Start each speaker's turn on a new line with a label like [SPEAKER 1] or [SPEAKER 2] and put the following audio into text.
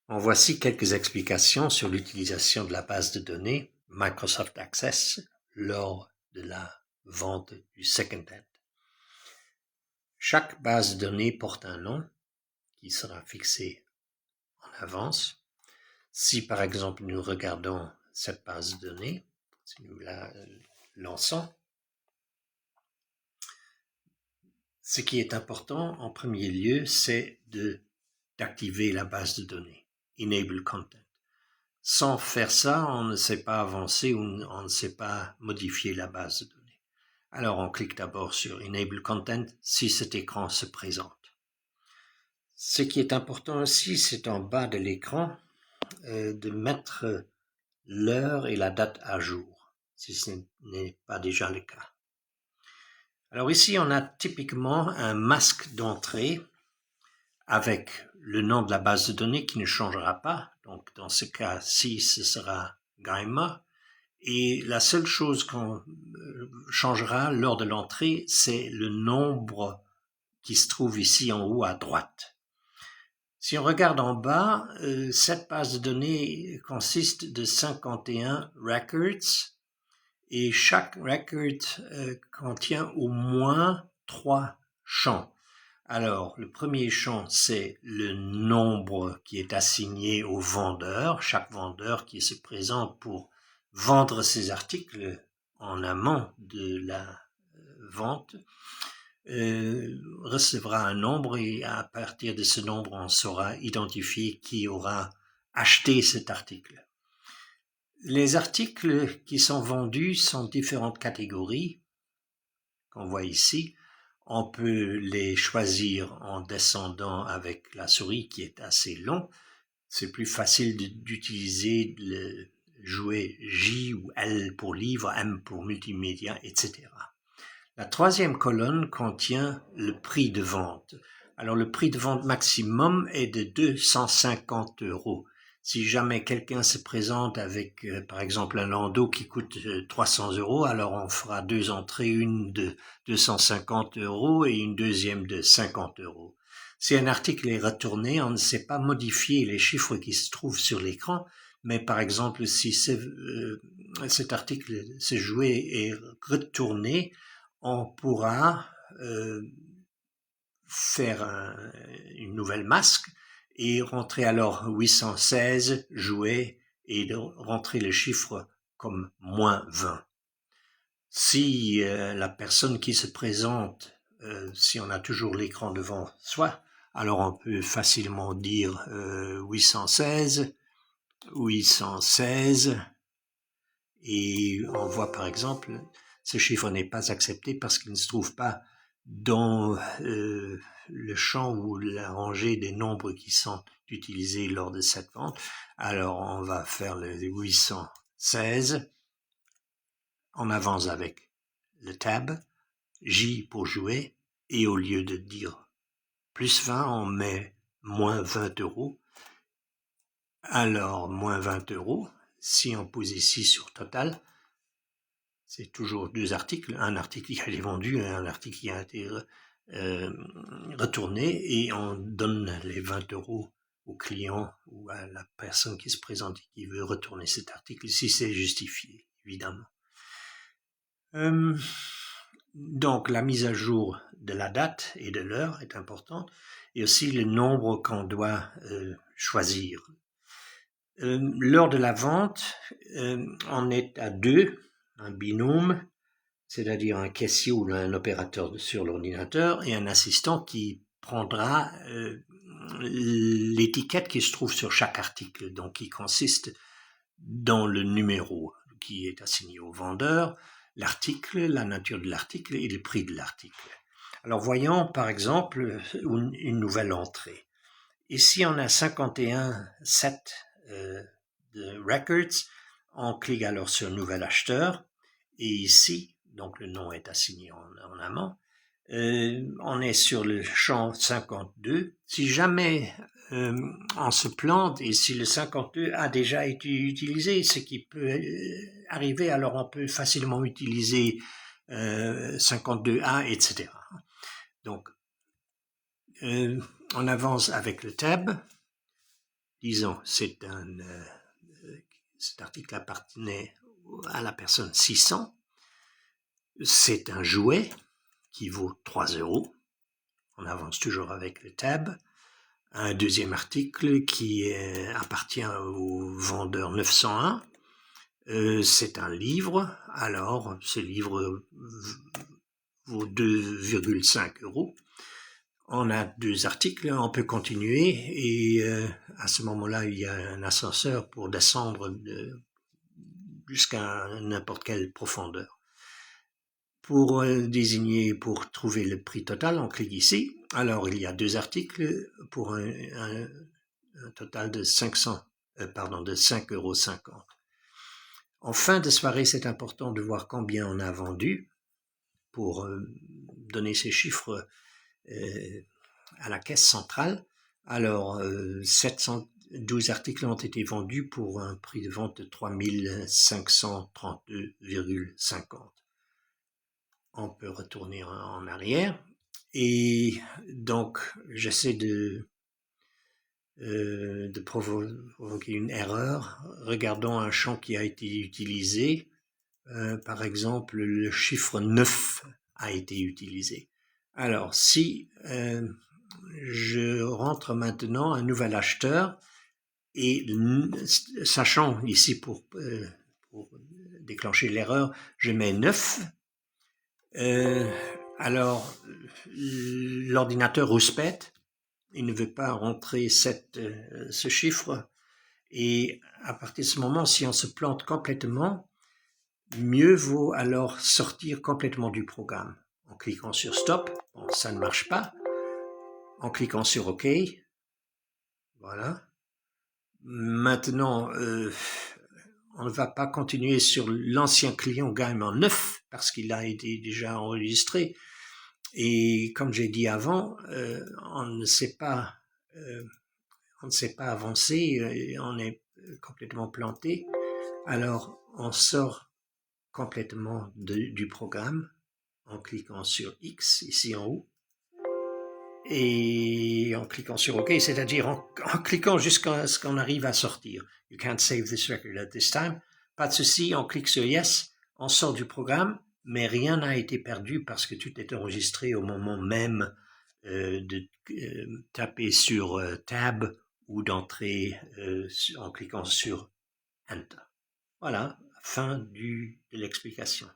[SPEAKER 1] En voici quelques explications sur l'utilisation de la base de données Microsoft Access lors de la vente du second-hand. Chaque base de données porte un nom qui sera fixé en avance. Si par exemple nous regardons cette base de données, si nous la lançons, ce qui est important en premier lieu, c'est d'activer la base de données, Enable Content. Sans faire ça, on ne sait pas avancer ou on ne sait pas modifier la base de données. Alors on clique d'abord sur Enable Content si cet écran se présente. Ce qui est important aussi, c'est en bas de l'écran de mettre l'heure et la date à jour, si ce n'est pas déjà le cas. Alors ici, on a typiquement un masque d'entrée avec le nom de la base de données qui ne changera pas. Donc dans ce cas-ci, ce sera Gaima. Et la seule chose qu'on changera lors de l'entrée, c'est le nombre qui se trouve ici en haut à droite. Si on regarde en bas, cette base de données consiste de 51 records et chaque record contient au moins 3 champs. Alors, le premier champ, c'est le nombre qui est assigné au vendeur, chaque vendeur qui se présente pour vendre ses articles en amont de la vente recevra un nombre et à partir de ce nombre, on saura identifier qui aura acheté cet article. Les articles qui sont vendus sont différentes catégories qu'on voit ici. On peut les choisir en descendant avec la souris qui est assez long. C'est plus facile d'utiliser le jouet J ou L pour livre, M pour multimédia, etc. La troisième colonne contient le prix de vente. Alors le prix de vente maximum est de 250 €. Si jamais quelqu'un se présente avec, par exemple, un landau qui coûte 300 €, alors on fera deux entrées, une de 250 € et une deuxième de 50 €. Si un article est retourné, on ne sait pas modifier les chiffres qui se trouvent sur l'écran, mais par exemple, si cet article, ce jouet est retourné, on pourra faire une nouvelle masque et rentrer alors 816 jouets et de rentrer le chiffre comme moins 20. Si la personne qui se présente, si on a toujours l'écran devant soi, alors on peut facilement dire 816, 816, et on voit par exemple, ce chiffre n'est pas accepté parce qu'il ne se trouve pas dans le champ ou la rangée des nombres qui sont utilisés lors de cette vente. Alors on va faire le 816, on avance avec le tab, J pour jouer, et au lieu de dire plus 20, on met moins 20 €. Alors moins 20 €, si on pose ici sur total, c'est toujours deux articles, un article qui a été vendu et un article qui a été retourné, et on donne les 20 € au client ou à la personne qui se présente et qui veut retourner cet article, si c'est justifié, évidemment. Donc la mise à jour de la date et de l'heure est importante, et aussi le nombre qu'on doit choisir. Lors de la vente, on est à deux, un binôme, c'est-à-dire un caissier ou un opérateur sur l'ordinateur, et un assistant qui prendra l'étiquette qui se trouve sur chaque article, donc qui consiste dans le numéro qui est assigné au vendeur, l'article, la nature de l'article et le prix de l'article. Alors voyons par exemple une nouvelle entrée. Ici on a 51 sets de records, on clique alors sur nouvel acheteur, et ici, donc le nom est assigné en amont, on est sur le champ 52. Si jamais on se plante et si le 52 a déjà été utilisé, ce qui peut arriver, alors on peut facilement utiliser 52A, etc. Donc, on avance avec le tab, disons, cet article appartenait à la personne 600, c'est un jouet qui vaut 3 €. On avance toujours avec le tab. Un deuxième article qui appartient au vendeur 901. C'est un livre. Alors, ce livre vaut 2,5 €. On a 2 articles, on peut continuer et à ce moment-là, il y a un ascenseur pour descendre jusqu'à n'importe quelle profondeur. Pour pour trouver le prix total, on clique ici. Alors, il y a 2 articles pour un total de 5,50 €. En fin de soirée, c'est important de voir combien on a vendu pour donner ces chiffres à la caisse centrale. Alors, 712 articles ont été vendus pour un prix de vente de 3 532,50 €. On peut retourner en arrière. Et donc, j'essaie de provoquer une erreur. Regardons un champ qui a été utilisé. Par exemple, le chiffre 9 a été utilisé. Alors, si je rentre maintenant un nouvel acheteur et sachant ici pour déclencher l'erreur, je mets 9. Alors, l'ordinateur rouspète, il ne veut pas rentrer ce chiffre, et à partir de ce moment, si on se plante complètement, mieux vaut alors sortir complètement du programme. En cliquant sur Stop, bon, ça ne marche pas. En cliquant sur OK, voilà. Maintenant, on ne va pas continuer sur l'ancien client Gaiement 9 parce qu'il a été déjà enregistré. Et comme j'ai dit avant, on ne sait pas avancer, on est complètement planté. Alors, on sort complètement du programme en cliquant sur X ici en haut et en cliquant sur OK, c'est-à-dire en cliquant jusqu'à ce qu'on arrive à sortir. You can't save this record at this time. Pas de souci, on clique sur Yes, on sort du programme, mais rien n'a été perdu parce que tout est enregistré au moment même de taper sur Tab ou d'entrer en cliquant sur Enter. Voilà, fin de l'explication.